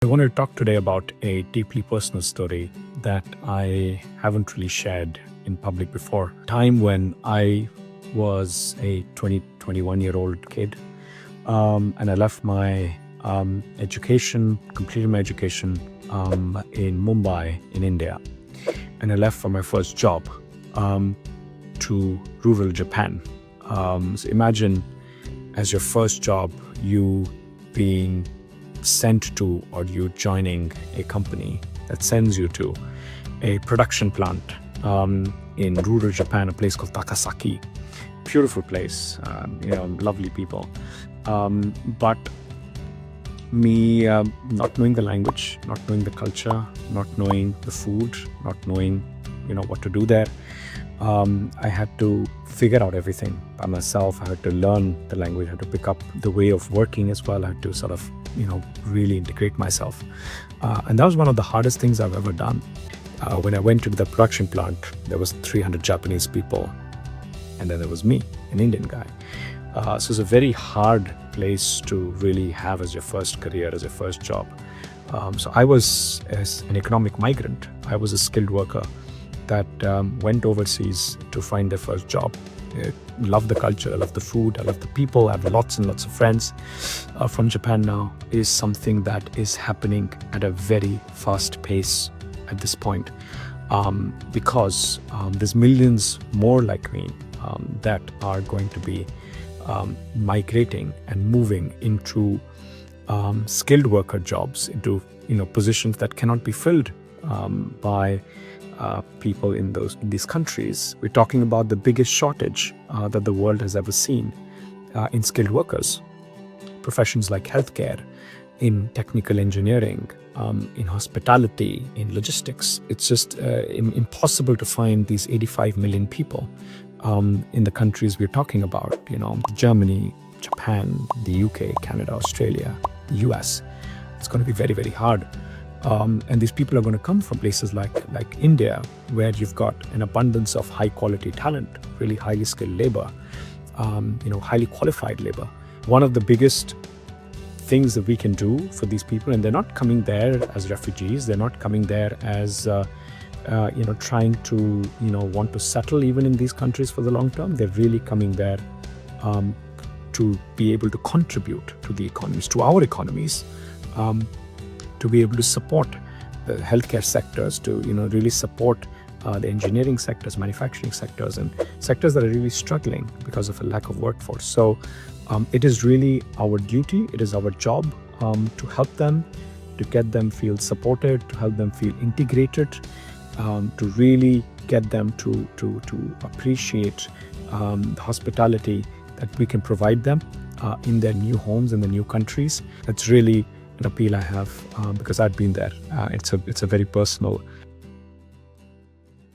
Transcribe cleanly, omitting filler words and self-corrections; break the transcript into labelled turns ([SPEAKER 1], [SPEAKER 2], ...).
[SPEAKER 1] want to talk today about a deeply personal story that I haven't really shared in public before. Time when I was a 21-year-old kid, and I left my education, completed my education in Mumbai, in India. And I left for my first job to rural Japan. So imagine as your first job, you being sent to, or you joining a company that sends you to a production plant in rural Japan, a place called Takasaki. Beautiful place, lovely people. But me not knowing the language, not knowing the culture, not knowing the food, not knowing, what to do there, I had to figure out everything by myself. I had to learn the language, I had to pick up the way of working as well. I had to sort of, really integrate myself. And that was one of the hardest things I've ever done. When I went to the production plant, there was 300 Japanese people, and then there was me, an Indian guy. So it's a very hard place to really have as your first career, as your first job. So I was, as an economic migrant, I was a skilled worker that went overseas to find their first job. I love the culture, I love the food, I love the people, I have lots and lots of friends from Japan now. Is something that is happening at a very fast pace at this point, because there's millions more like me that are going to be migrating and moving into skilled worker jobs, into positions that cannot be filled by people in these countries. We're talking about the biggest shortage that the world has ever seen in skilled workers. Professions like healthcare, in technical engineering, in hospitality, in logistics. It's just impossible to find these 85 million people in the countries we're talking about, Germany, Japan, the UK, Canada, Australia, the US. It's going to be very, very hard. And these people are going to come from places like India, where you've got an abundance of high quality talent, really highly skilled labor, highly qualified labor. One of the biggest things that we can do for these people, and they're not coming there as refugees, they're not coming there as trying to want to settle even in these countries for the long term. They're really coming there to be able to contribute to the economies, to our economies, to be able to support the healthcare sectors, to really support the engineering sectors, manufacturing sectors, and sectors that are really struggling because of a lack of workforce. So it is really our duty, it is our job to help them, to get them feel supported, to help them feel integrated, to really get them to appreciate the hospitality that we can provide them in their new homes, in the new countries. That's really an appeal I have because I've been there. It's a very personal